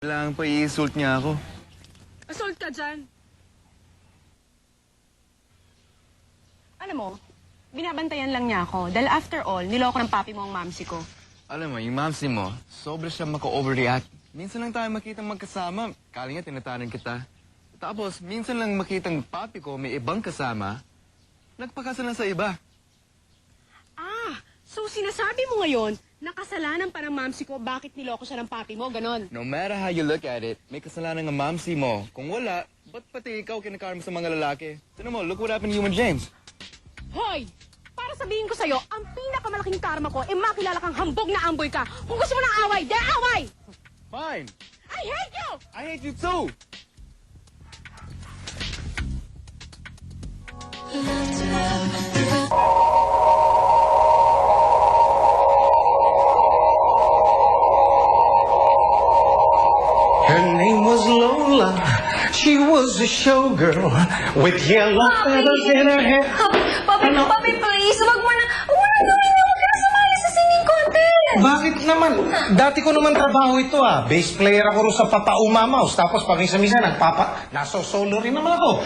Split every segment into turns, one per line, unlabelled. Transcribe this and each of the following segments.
Kailangan pa i-insult niya ako.
Assault ka dyan. Alam mo, binabantayan lang niya ako. Dahil after all, niloko ng papi mo ang mamsi ko.
Alam mo, yung mamsi mo, sobra siya maka-overreact. Minsan lang tayo makitang magkasama. Kali nga, tinatanan kita. Tapos, minsan lang makitang papi ko may ibang kasama. Nagpakasal na sa iba.
Ah, so sinasabi mo ngayon, nakasalanan pa ng mamsi ko bakit niloko siya ng papi mo, ganon.
No matter how you look at it, may kasalanan ng mamsi mo. Kung wala, ba't pati ikaw kinakarma sa mga lalaki? Tignan mo, look what happened to you and James.
Hoy! Para sabihin ko sa'yo, ang pinakamalaking karma ko, makilala kang hambog na amboy ka. Kung gusto mo ng away, de away!
Fine.
I hate you!
I hate you too.
Her name was Lola. She was a showgirl with yellow feathers in her hair.
Papi, please, wag mo na gawin niyo. Huwag ka na sumali sa singing contest.
Bakit naman? Dati ko naman trabaho ito Bass player ako rin sa Papa Umamaus. Tapos pamisa-misa nasa solo rin naman ako.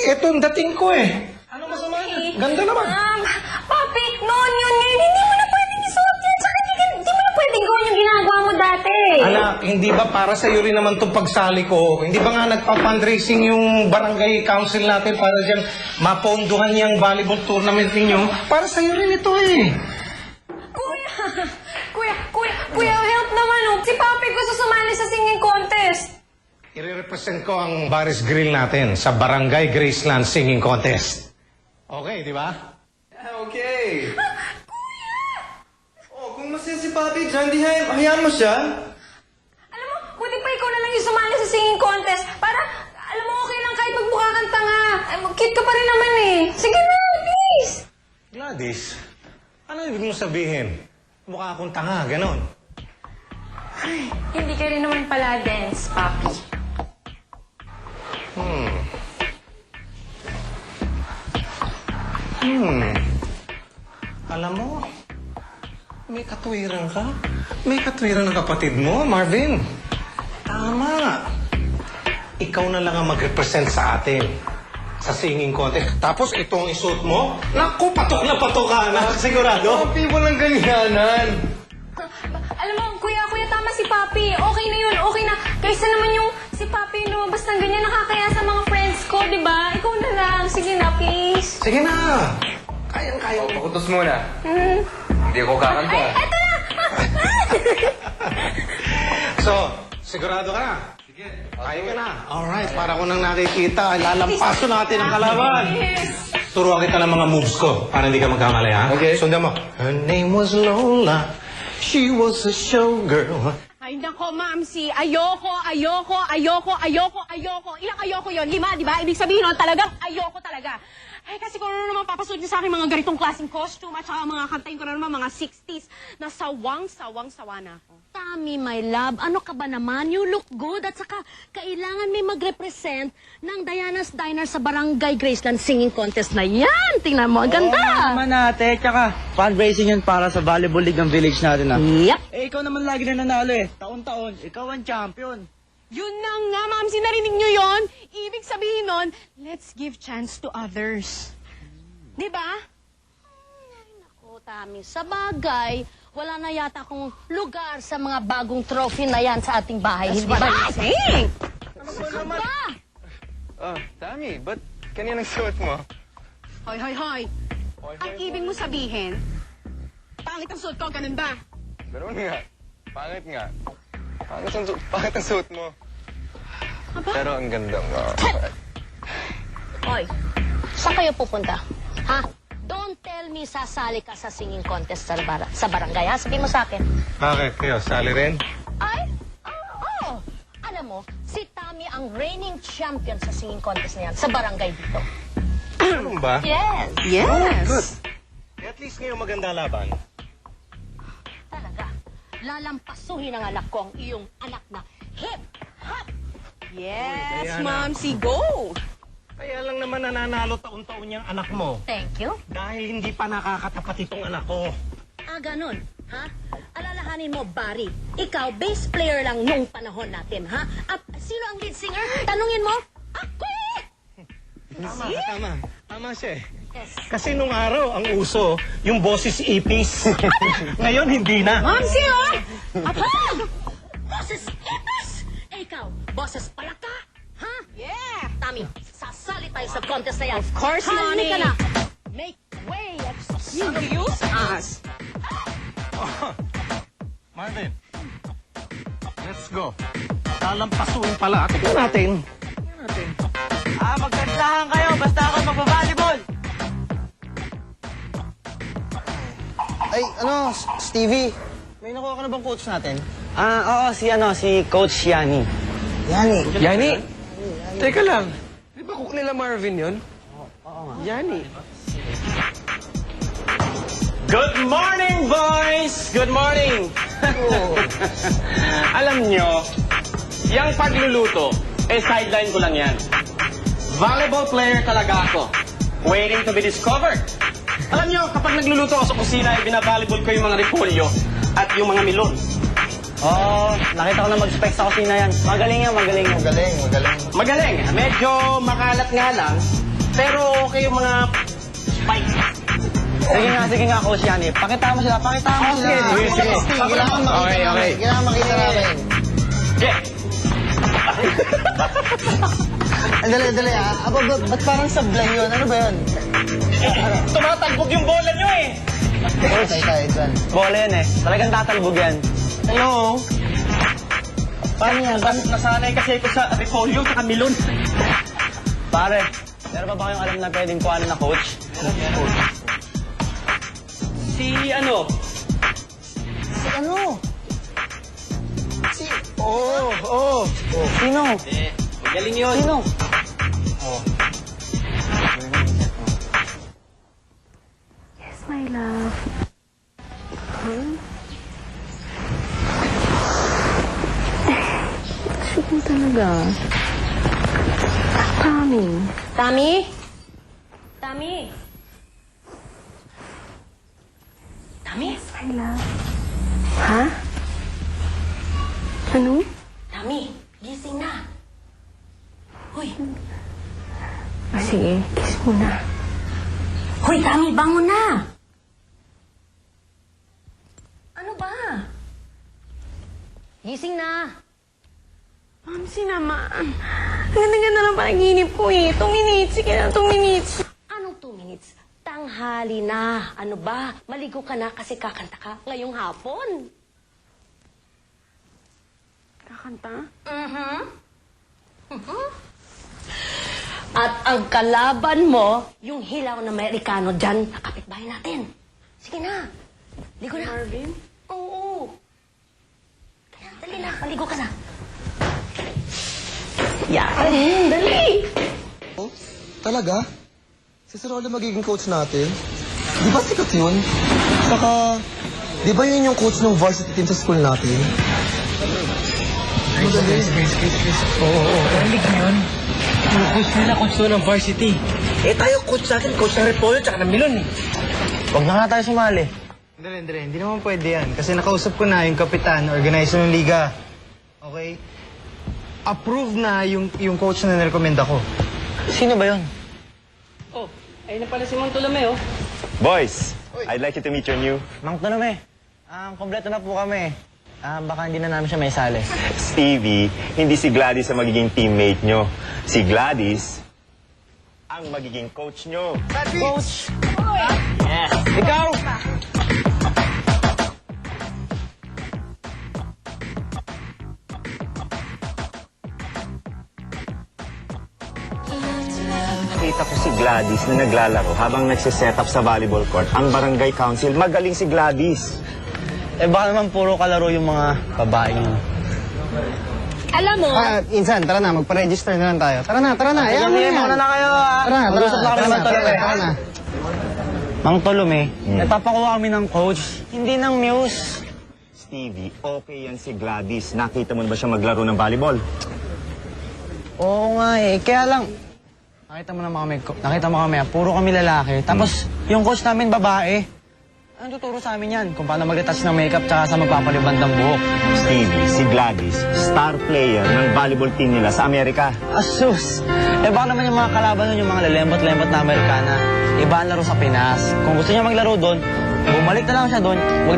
Ito ang dating ko Ano masama? Ganda naman.
Papi, noon yun ngayon. Hindi mo na pwedeng isuot yan. Tsaka hindi mo na pwedeng gawin yung ginagawa mo dati.
Anak, hindi ba para sa iyo rin naman itong pagsali ko? Hindi ba nga nagpa-fundraising yung barangay council natin para dyan mapondohan yung volleyball tournament ninyo? Para sa iyo rin ito
Kuya, help naman Si Papi gusto sumali sa singing contest.
I-represent ko ang Baris Grill natin sa Barangay Graceland Singing Contest. Okay, di ba?
Okay. Oh, kung masaya si papi dyan, hayaan mo siya.
Alam mo, buti pa ikaw na lang yung sumali sa singing contest. Para, alam mo, okay lang kahit magmukha kang tanga. Cute ka pa rin naman Sige na, please.
Gladys, ano ibig mong sabihin? Mukha akong tanga, ganon.
Hindi ka rin naman pala dance, Papi.
Alam mo, may katwiran ka. May katwiran ng kapatid mo, Marvin. Tama. Ikaw na lang ang mag-represent sa atin sa singing contest. Tapos itong isuot mo, naku, patok na patok ka na. Sigurado?
Papi, walang ganyanan.
Alam mo, kuya, tama si Papi. Okay na yun, okay na. Kaysa naman yung si Papi lumabas ng ganyan, nakakaya sa mga friends ko, di ba? Ikaw na lang. Sige na, please.
Sige na. Kayang-kaya mo.
Pakutos muna. Hindi ako kakanta.
Eto na!
So, sigurado ka na? Sige. Kaya ka na. Alright, para ko nang nakikita, lalampaso natin ang kalaban. Turuan kita ng mga moves ko para hindi ka magkamali, ha?
Okay.
Sundan mo. Her name was Lola. She was a showgirl.
Ay, nako, mamsi. Ayoko. Ilang ayoko yon? 5, di ba? Ibig sabihin nun, talagang ayoko talaga. Ay, kasi kung ano naman papasuot niya sa akin mga ganitong klaseng costume at saka mga kantayin ko na naman mga 60s na sawang-sawa na ako.
Tami, my love, ano ka ba naman? You look good at saka kailangan may mag-represent ng Diana's Diner sa Barangay Graceland Singing Contest na yan. Tingnan mo, ang ganda.
Oo naman ate, tsaka fundraising yun para sa volleyball league ng village natin
Yep.
ikaw naman lagi na nanalo Taon-taon, ikaw ang champion.
Yun na nga, mamsi, narinig nyo yon? Ibig sabihin nun, let's give chance to others. Di ba?
Naku, Tami, sa bagay, wala na yata akong lugar sa mga bagong trophy na yan sa ating bahay. Hindi ba? Ano ba?
Tami, ba't kanina nagsuot mo?
Hoy. Ang ibig mo sabihin, pangit ang suot ko, ganun ba?
Ganun nga. Pangit nga. Pangit ang suot mo. Pero ang ganda mo.
Hoy, saan kayo pupunta? Ha? Don't tell me sasali ka sa singing contest sa barangay, ha? Sabihin mo sa akin.
Bakit kayo? Sali rin?
Ay, oo. Alam mo, si Tami ang reigning champion sa singing contest na yan sa barangay dito.
Ganun ba?
Yes.
Good. At least ngayon maganda laban.
Talaga. Lalampasuhin ng anak ko ang iyong anak na hip-hop.
Yes,
Diana.
mamsi, go!
Kaya lang naman nananalo taon-taon yung anak mo.
Thank you.
Dahil hindi pa nakakatapat itong anak ko.
Ah, ganun. Ha? Alalahan alalahanin mo, Barry, ikaw, bass player lang nung panahon natin, ha? At sino ang lead singer? Tanungin mo, ako!
Tama siya eh. Kasi nung araw, ang uso, yung boses ipis. Ngayon, hindi na.
Mamsi, oh! Apa! Boses ipis! Eh, ikaw, boses palaka? Ha?
Yeah!
Tami, sasali tayo sa contest na yan.
Of course, Nani.
Halika na. Make way at
You use us.
Marvin, let's go. Lalampasuin pala. Tignan natin.
Magkantahan kayo, basta ako magbabalibol.
Ay, Stevie, may nakuha ka na bang coach natin?
Oo, si Coach Yani.
Yani.
Yani? Teka lang. Di ba cook nila Marvin yun? Yani.
Good morning, boys! Good morning! Alam nyo, yung pagluluto, sideline ko lang yan. Volleyball player talaga ako. Waiting to be discovered. Alam nyo, kapag nagluluto ako sa kusina, binavolleyball ko yung mga repolyo at yung mga milon.
Nakita ko na mag-spec sa kusina yan. Magaling yan, magaling.
Magaling. Medyo makalat nga lang, pero okay yung mga spike.
Sige nga, Coach Yani. Pakita mo sila.
Sige.
Kailangan makita
Okay.
namin. Kailangan makita namin.
Yeah.
Dali ba't parang sablay yun? Ano ba yun?
Tumatagbog yung bola nyo eh.
Tayo dyan.
Bola yan eh. Talagang tatalbog yan.
Hello?
Paano yan?
Nasanay kasi ako sa repolyo at milon.
Pare, meron pa ba kayong alam na pwedeng kuhanan na coach?
Si ano?
Sino?
Galing yun.
Sino?
My love. Sweet mo talaga. Tommy.
Tami? Tami? Tami?
My love. Ha? Ano?
Tami, gising na. Hoy,
Sige, kiss mo na.
hoy, Tami, bangon na. Ano ba? Gising na.
Mamsi naman. Ang ganda-ganda ng panaginip ko eh. 2 minutes. Sige na, 2 minutes.
Anong 2 minutes? Tanghali na. Ano ba? Maligo ka na kasi kakanta ka ngayong hapon.
Kakanta?
At ang kalaban mo, yung hilaw na Amerikano dyan, na kapitbahay natin. Sige na. Ligo na.
Marvin?
Oo. Kaya, dali na. Maligo ka na.
Yan. Dali!
Talaga? Si Sir Rolly magiging coach natin? Di ba sikat yun? Saka, di ba yun yung coach ng varsity team sa school natin?
Coach nila, coach to ng varsity. Tayo coach natin, coach ng repolyo tsaka ng milon eh.
Huwag na nga tayo sumali.
Hindi naman pwede yan. Kasi nakausap ko na yung kapitan, organizer ng liga. Okay? Approve na yung coach na nirecommend ako.
Sino ba yun?
Ayun na pala si Montolome, oh.
Boys, I'd like you to meet your new
Mang Tanome. Kompleto na po kami. Baka hindi na namin siya may sali.
Stevie. Hindi si Gladys ang magiging teammate nyo. Si Gladys ang magiging coach nyo.
Coach! Yes! Ikaw!
Nakita ko si Gladys na naglalaro habang nagsiset up sa volleyball court. Ang barangay council, magaling si Gladys.
Baka naman puro kalaro yung mga babae nyo.
Alam mo,
Insan, tara na, magpa-register na lang tayo. Tara na. Ayan mo
Muna na kayo,
Tara na.
Mag-usap na kami ng Tolome.
Tara na.
Mang Tolome, nagpapakuha kami ng coach, hindi ng muse.
Stevie, okay yan si Gladys. Nakita mo na ba siya maglaro ng volleyball?
Oo nga eh, kaya lang, nakita mo kami, puro kami lalaki. Tapos, yung coach namin babae. Ano tuturo sa amin yan? Kung paano mag-retouch ng makeup tsaka sa magpapaliband ng buhok.
Stevie, si Gladys, star player ng volleyball team nila sa Amerika.
Asus! Eh baka naman yung mga kalaban nun, yung mga lalembot-lembot na Amerikana. Iba ang laro sa Pinas. Kung gusto niya maglaro doon, bumalik na lang siya doon.